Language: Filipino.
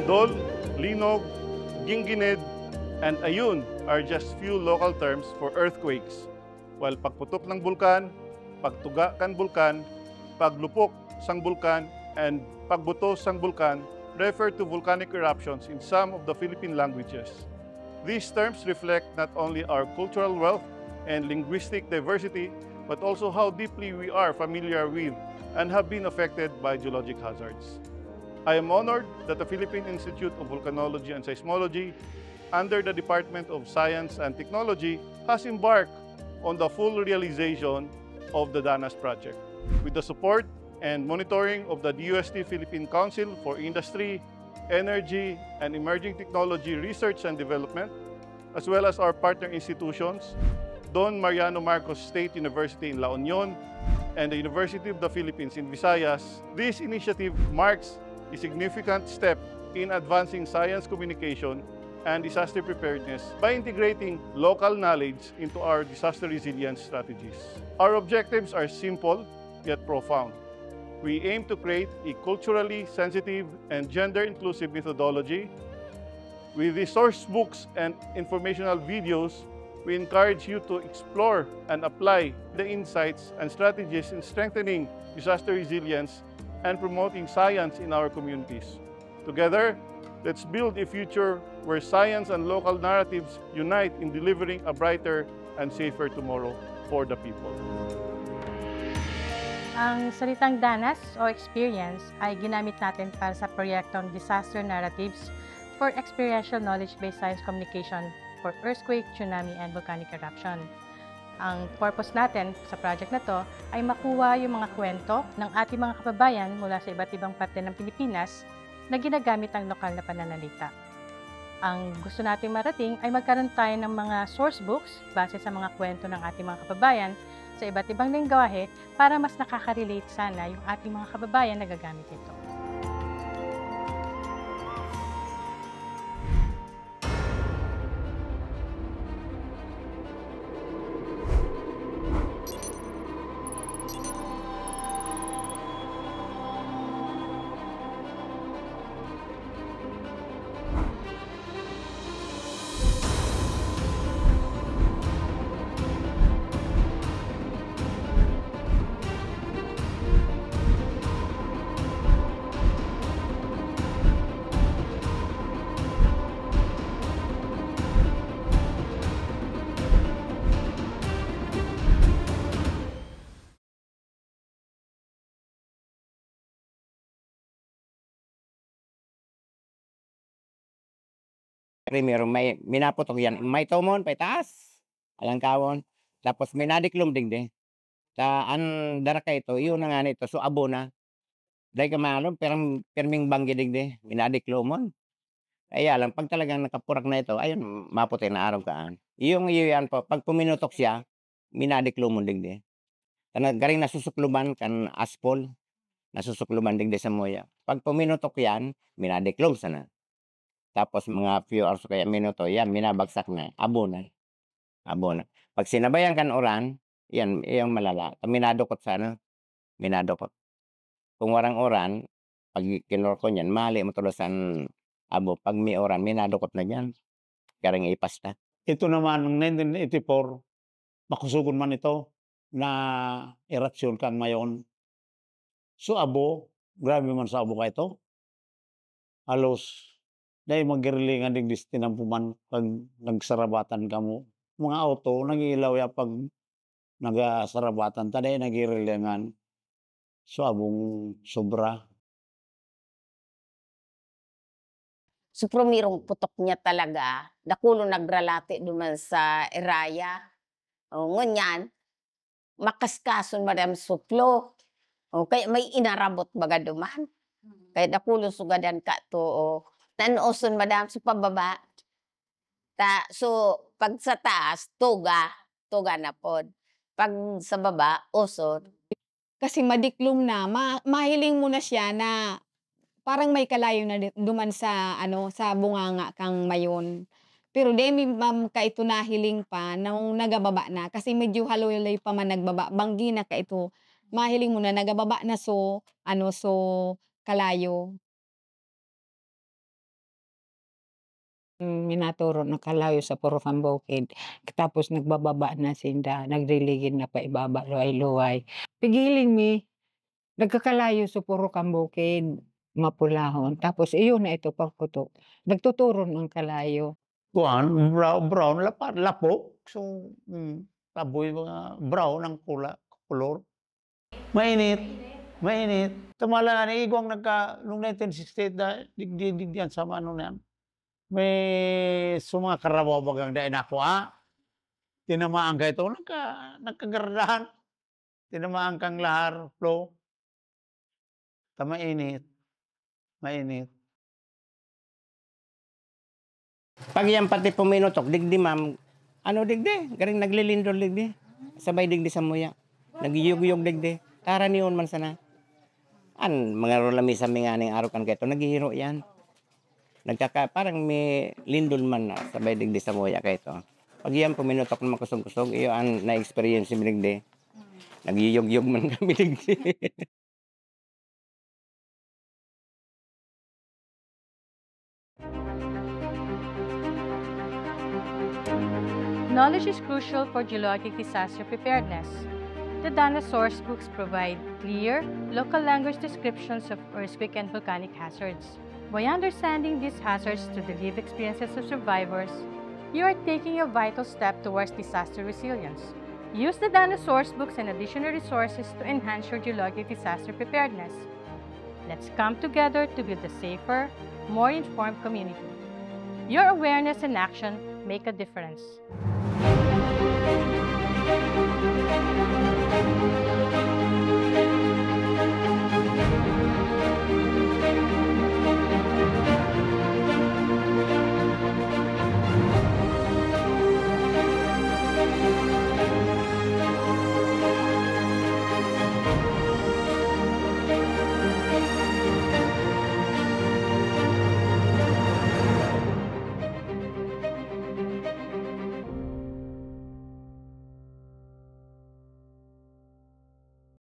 Dol, Linog, Ginginid, and Ayun are just few local terms for earthquakes, while pagputok ng bulkan, pagtuga kan bulkan, paglupok sang bulkan, and pagbuto sang bulkan refer to volcanic eruptions in some of the Philippine languages. These terms reflect not only our cultural wealth and linguistic diversity, but also how deeply we are familiar with and have been affected by geologic hazards. I am honored that the Philippine Institute of Volcanology and Seismology, under the Department of Science and Technology, has embarked on the full realization of the DANAS project. With the support and monitoring of the DUST Philippine Council for Industry, Energy, and Emerging Technology Research and Development, as well as our partner institutions, Don Mariano Marcos State University in La Union and the University of the Philippines in Visayas, this initiative marks a significant step in advancing science communication and disaster preparedness by integrating local knowledge into our disaster resilience strategies. Our objectives are simple yet profound. We aim to create a culturally sensitive and gender-inclusive methodology. With the source books and informational videos, we encourage you to explore and apply the insights and strategies in strengthening disaster resilience and promoting science in our communities. Together, let's build a future where science and local narratives unite in delivering a brighter and safer tomorrow for the people. Ang salitang danas o experience ay ginamit natin para sa proyektong Disaster Narratives for Experiential Knowledge-Based Science Communication for Earthquake, Tsunami, and Volcanic Eruption. Ang purpose natin sa project na to ay makuha yung mga kwento ng ating mga kababayan mula sa iba't ibang parte ng Pilipinas na ginagamit ang lokal na pananalita. Ang gusto nating marating ay magkaroon tayo ng mga source books base sa mga kwento ng ating mga kababayan sa iba't ibang lengguwahe para mas nakaka-relate sana yung ating mga kababayan na gagamit ito. Primero may minaputok yan, may tumon taas, alang kawon, tapos may nadiklom dingding. Ta an daraka ito, iyon na nga nito, so abo na. Dahil ka maalon, perming banggi dingding, minadiklomon. Kaya lang, pag talagang nakapurak na ito, ayun, maputi na araw kaan. Iyong iyo yan po, pag puminutok siya, minadiklomon dingding. Kana garing nasusukluban kan aspol, nasusukluban dingding sa moya. Pag puminutok yan, minadiklom sana. Tapos mga few hours o kaya minuto, yan, minabagsak na, abo na. Abo na. Pag sinabayan kan oran, yan, yung malala. Minadukot sa ano, minadukot. Kung warang oran, pag kinor ko niyan, mali mo tulusan abo. Pag may oran, minadukot na yan. Karing ipasta. Ito naman, noong 1984, makusugon man ito na erupsyon kan mayon. So abo, grabe man sa abo ka ito. Halos, dahil magirilingan din tinampuman pag nagsarabatan ka mo. Mga auto, nag-iilaw ya pag nagsarabatan, taday nagirilingan. So abong sobra. So prumirong putok niya talaga, dakulo nagralati duman sa eraya. O ngunyan, makaskason madam suplo. O kaya may inarabot baga duman. Kaya dakulo sugadan ka to. O nanoson madam sa pababa. So pag sa taas, toga na pod. Pag sa baba, osod. Kasi madiklom na, mahiling mo na siya na parang may kalayo na duman sa ano sa bunganga kang mayon. Pero demi ma'am ka ito nahiling pa nung nagababa na kasi medyo haloy pa man nagbaba. Banggi na ka ito. Mahiling mo na nagababa na so kalayo. Minaturo na kalayo sa Purokang Bukid. Tapos nagbababa na sinda, nagriligid na pa ibaba, luway-luway. Pigiling mi, nagkakalayo sa Purokang Bukid, mapulahon. Tapos iyon na ito pagputok. Nagtuturo ng kalayo. Kuan, brown, lapok. So, taboy mga brown ang kulor. Mainit, mainit. Tamala na igwang noong 1968 na digdig yan sa ano na yan. May mga karabaw bagang dahil ako, tinamaan ka ito, nagkagardahan. Tinamaan kang lahar, flow. Mainit, mainit. Pag yan pati puminutok, digdi ma'am, ano digdi? Garing naglilindol digdi. Sabay digdi sa muya. Nagiyog-yog digdi. Tara niyon man sana. Mga rolami sa mga ning araw kan kaito, naghihiro yan. Parang may lindol man na sabay digdi sa muya kaito. Pag yan puminutok na makusog-kusog, iyo ang na-experience mi digdi. Nagiyog-yog man kami digdi. Knowledge is crucial for geologic disaster preparedness. The dinosaurs books provide clear, local language descriptions of earthquake and volcanic hazards. By understanding these hazards through the lived experiences of survivors, you are taking a vital step towards disaster resilience. Use the dinosaurs books and additional resources to enhance your geologic disaster preparedness. Let's come together to build a safer, more informed community. Your awareness and action make a difference.